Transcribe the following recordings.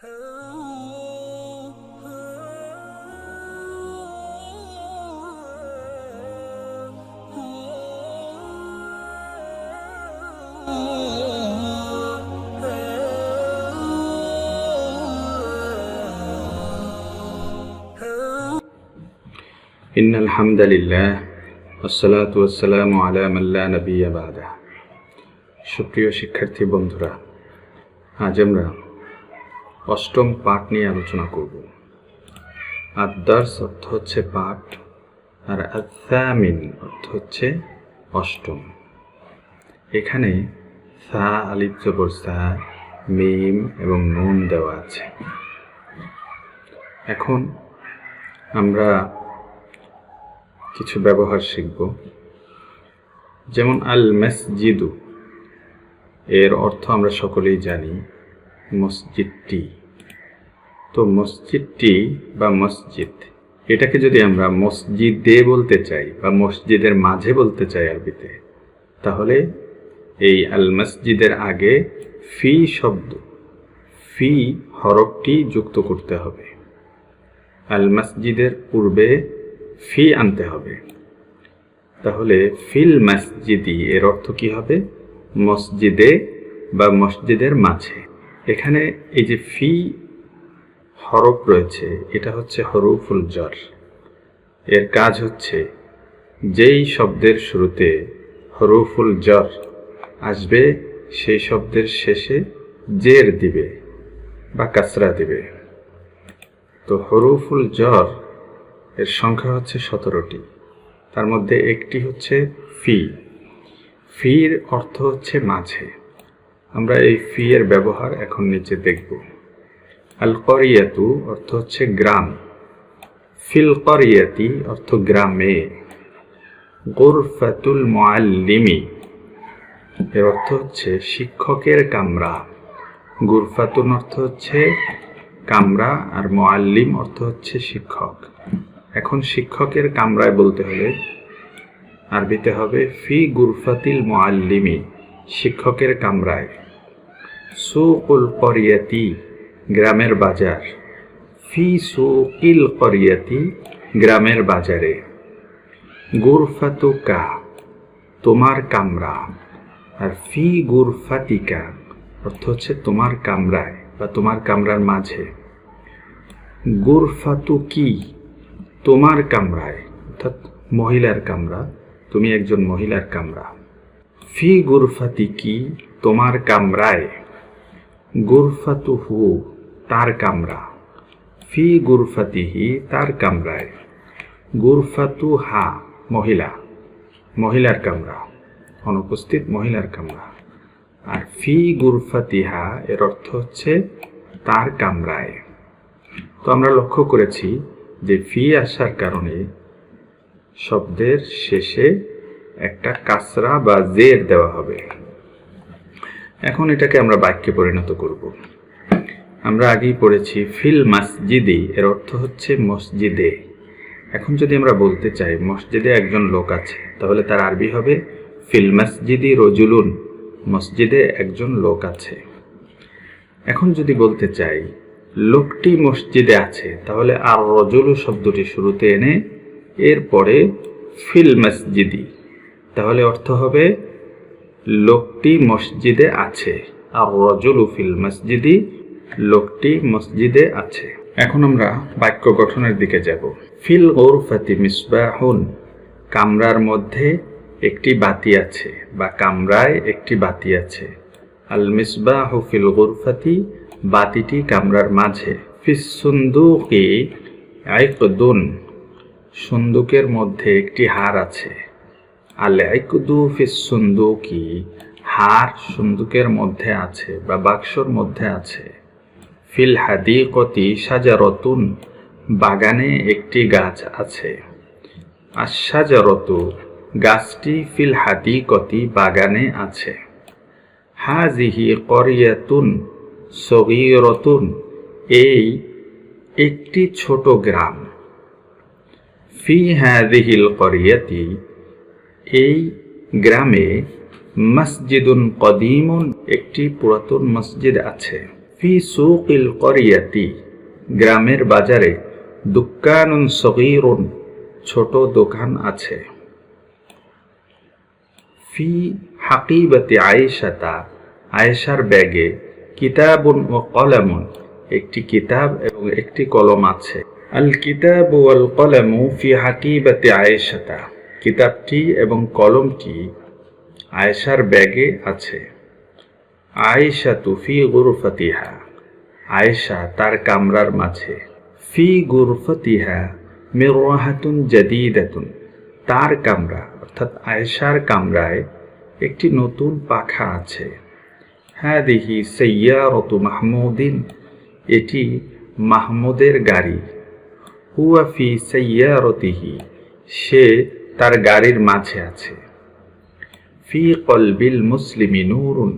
ইন্নাল হামদালিল্লাহ ওয়াসসালাতু ওয়াসসালামু আলা মান লা নাবিয়্যা বা'দাহ। সুপ্রিয় শিক্ষার্থী বন্ধুরা, আজ আমরা অষ্টম পাঠ নিয়ে আলোচনা করব। আদ-দারস অর্থ হচ্ছে পাঠ, আর আত-থামিন অর্থ হচ্ছে অষ্টম। এখানে সা, আলিফ জবর সা, মিম এবং নুন দেওয়া আছে। এখন আমরা কিছু ব্যবহার শিখব। যেমন আল মসজিদু, এর অর্থ আমরা সকলেই জানি মসজিদটি। তো মসজিদটি বা মসজিদ, এটাকে যদি আমরা মসজিদে বলতে চাই বা মসজিদের মাঝে বলতে চাই আরবিতে, তাহলে এই আল মসজিদের আগে ফি শব্দ, ফি হরফটি যুক্ত করতে হবে। আল মসজিদের পূর্বে ফি আনতে হবে। তাহলে ফিল মসজিদি এর অর্থ কি হবে? মসজিদে বা মসজিদের মাঝে। এখানে এই যে ফি হরফ রয়েছে, এটা হচ্ছে হরুফুল জর। এর কাজ হচ্ছে যেই শব্দের শুরুতে হরুফুল জর আসবে সেই শব্দের শেষে জের দিবে বা কাসরা দিবে। তো হরুফুল জর এর সংখ্যা হচ্ছে 17টি। তার মধ্যে একটি হচ্ছে ফি। ফির অর্থ হচ্ছে মাঝে। আমরা এই ফি এর ব্যবহার এখন নিচে দেখব। আল করিয়াতু অর্থ হচ্ছে গ্রাম। ফিল করিয়াতি অর্থ গ্রামে। গুরফাতুল মুআল্লিমি এর অর্থ হচ্ছে শিক্ষকের কামরা। গুরফাতুন অর্থ হচ্ছে কামরা, আর মুআল্লিম অর্থ হচ্ছে শিক্ষক। এখন শিক্ষকের কামরায় বলতে হলে আরবিতে হবে ফি গুরফাতিল মুআল্লিমি, শিক্ষকের কামরায়। সুকুল করিয়াতি, গ্রামের বাজার। ফি সুকিল করিয়াতি, গ্রামের বাজারে। গুরফাতুকা, তোমার কামরা। আর ফি গুরফাতিকা অর্থ হচ্ছে তোমার কামরায় বা তোমার কামরার মাঝে। গুরফাতুকি, তোমার কামরায়, অর্থাৎ মহিলার কামরা, তুমি একজন মহিলার কামরা। ফি গুরফাতিকি, তোমার কামরায়। গুরফাতুহু, তার কামরা। ফি গুরফাতিহি, তার কামরায়। গুরফাতুহা, মহিলা, মহিলার কামরা, অনুপস্থিত মহিলার কামরা। আর ফি গুরফাতিহা এর অর্থ হচ্ছে তার কামরায়। তো আমরা লক্ষ্য করেছি যে ফি আসার কারণে শব্দের শেষে একটা কাসরা বা জের দেওয়া হবে। এখন এটাকে আমরা বাক্যে পরিণত করব। আমরা আগেই পড়েছি ফিল মসজিদি এর অর্থ হচ্ছে মসজিদে। এখন যদি আমরা বলতে চাই মসজিদে একজন লোক আছে, তাহলে তার আরবি হবে ফিল মসজিদি রজুলুন, মসজিদে একজন লোক আছে। এখন যদি বলতে চাই লোকটি মসজিদে আছে, তাহলে আর রজুলু শব্দটি শুরুতে এনে এরপরে ফিল মসজিদি, তাহলে অর্থ হবে লোকটি মসজিদে আছে। আর রজুলু ফিল মসজিদি, লোকটি মসজিদে আছে। এখন আমরা বাক্য গঠনের দিকে যাব। ফিল গুরফাতি মিসবাহুন, কামরার মধ্যে একটি বাতি আছে বা কামরায় একটি বাতি আছে। আল মিসবাহু ফিল গুরফাতি, বাতিটি কামরার মাঝে। ফিস সুন্দুকি আইকদুন, সুন্দুকের মধ্যে একটি হার আছে। আল আইকদু ফিস সুন্দুকি, হার সুন্দুকের মধ্যে আছে বা বাক্সর মধ্যে আছে। ফিল হাদিকতি শাজারাতুন, বাগানে একটি গাছ আছে। আশ-শাজারাতু, গাছটি ফিল হাদিকতি, বাগানে আছে। হাযিহি করিয়াতুন সগীরাতুন, এই একটি ছোট গ্রাম। ফি হাযিহিল করিয়াতি, এই গ্রামে মসজিদুন কদিমুন, একটি পুরাতন মসজিদ আছে। ফি সুকিল করিয়াতি গ্রামের বাজারে দুক্কানুন সগীরুন ছোট দোকান আছে। ফি হাকিবাতি আয়েশাতা আয়েশার ব্যাগে কিতাবুন ও কলামুন একটি কিতাব এবং একটি কলম আছে। আল কিতাবু ওয়াল কলামু ফি হাকিবাতি আয়েশাতা কিতাবটি এবং কলমটি আয়েশার ব্যাগে আছে। আয়েশাতু ফি গুরফাতিহা আয়েশা তার কামরার মাঝে। ফি গুরফাতিহা মিরওয়াহাতুন জাদীদাতুন তার কামরা অর্থাৎ আয়েশার কামরায় একটি নতুন পাখা আছে। হাদিহি সাইয়ারাতু মাহমুদিন এটি মাহমুদের গাড়ি। হুয়া ফি সাইয়ারাতিহি সে তার গাড়ির মাঝে আছে। ফি কলবিল মুসলিমি নূরুন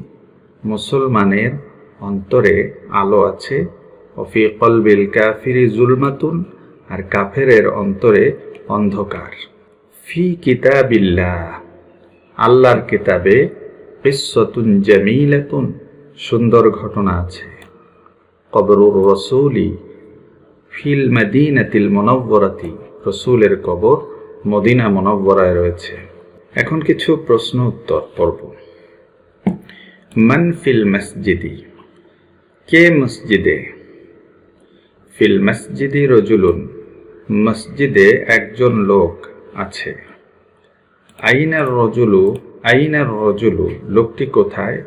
মুসলমানের অন্তরে আলো আছে। ও ফি কলবিল কাফিরি জুলমাতুন আর কাফেরের অন্তরে অন্ধকার। ফি কিতাবিল্লাহ আল্লাহর কিতাবে কিসসাতুন জামিলাতুন সুন্দর ঘটনা আছে। কবরুর রসূলি ফিল মদিনাতিল মুনাওয়ারাতি রসূলের কবর মদিনা মুনাওয়ারায় রয়েছে। এখন কিছু প্রশ্ন উত্তর পড়ব। মান ফিল মসজিদি কে মসজিদে? ফিল মসজিদি রজুলুন মসজিদে একজন লোক আছে। আইনার রজুলু লোকটি কোথায়?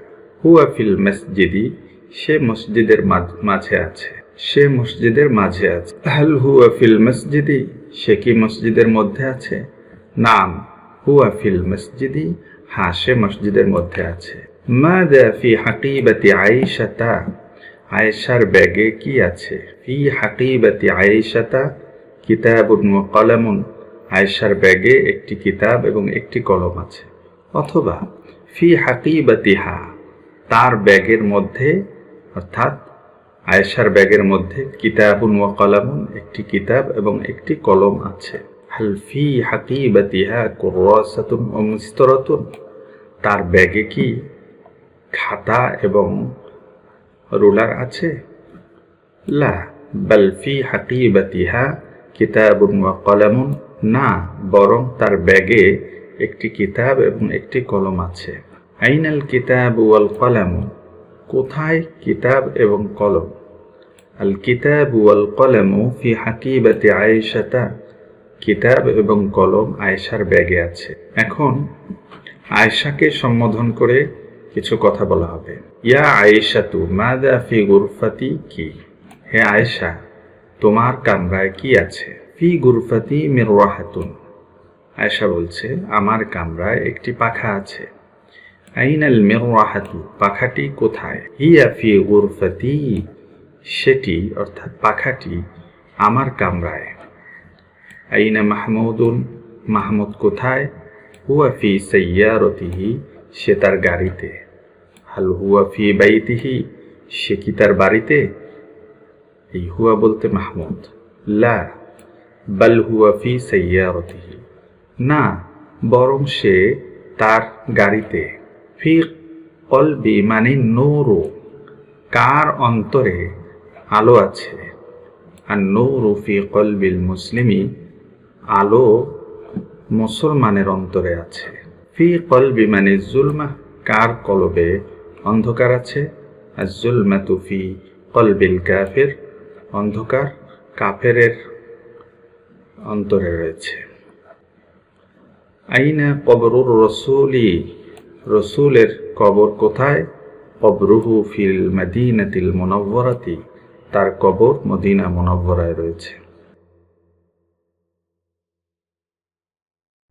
হুয়া ফিল মসজিদি সে মসজিদের মাঝে আছে। সে মসজিদের মাঝে আছে। হাল হুয়া ফিল মসজিদি সে কি মসজিদের মধ্যে আছে? নাম হুয়া ফিল মসজিদি হ্যাঁ সে মসজিদের মধ্যে আছে। মাযা ফি হাকিবাতি আয়েশাতা আয়েশার ব্যাগে কি আছে? ফি হাকিবাতি আয়েশাতা কিতাবুন ওয়া কলামুন আয়েশার ব্যাগে একটি কিতাব এবং একটি কলম আছে। অথবা ফি হাকিবাতিহা তার ব্যাগের মধ্যে অর্থাৎ আয়েশার ব্যাগের মধ্যে কিতাবুন ওয়া কলামুন একটি কিতাব এবং একটি কলম আছে। হাল ফি হাকিবাতিহা কুররাসাতুন ওয়া মিসতারাতুন তার ব্যাগে কি খাতা এবং রুলার আছে? লা বাল ফি হাকিবাতিহা কিতাবুন ওয়া কলামুন না বরং তার ব্যাগে একটি কিতাব এবং একটি কলম আছে। আইনাল কিতাব ওয়াল কলাম কোথায় কিতাব এবং কলম? আল কিতাব ওয়াল কলাম ফি হাকিবাতি আয়েশাতা কিতাব এবং কলম আয়েশার ব্যাগে আছে। এখন আয়েশাকে সম্বোধন করে কিছু কথা বলা হবে। ইয়া আয়েশাতু মাযা ফি গুরফাতি কি হে আয়েশা তোমার কামরায় কি আছে? ফি গুরফাতি মিরওয়াহাতুন আয়েশা বলছে আমার কামরায় একটি পাখা আছে। আইনাল মিরওয়াহাতু পাখাটি কোথায়? হিয়া ফি গুরফাতি সেটি অর্থাৎ পাখাটি আমার কামরায়। আইনা মাহমুদুন মাহমুদ কোথায়? হুয়া ফি সাইয়ারাতিহি সে তার গাড়িতে। হাল হুয়া ফি বাইতিহি সে কি তার বাড়িতে? এই হুয়া বলতে মাহমুদ। লা বাল হুয়া ফি সাইয়ারাতিহি না বরং সে তার গাড়িতে। ফি কলবি মানে নূরু কার অন্তরে আলো আছে। আর নূরু ফি কলবিল মুসলিমি আলো মুসলমানের অন্তরে আছে। ফি কলবি মানে জুলমা কার কলবে অন্ধকার আছে। আর জুলমাতু ফি কলবিল কাফির অন্ধকার কাফেরের অন্তরে রয়েছে। আইনা কবরুর রসূলি রসূলের কবর কোথায়? কবরুহু ফিল মদিনাতিল মুনাওয়ারাতি তার কবর মদিনা মুনাওয়ারায় রয়েছে।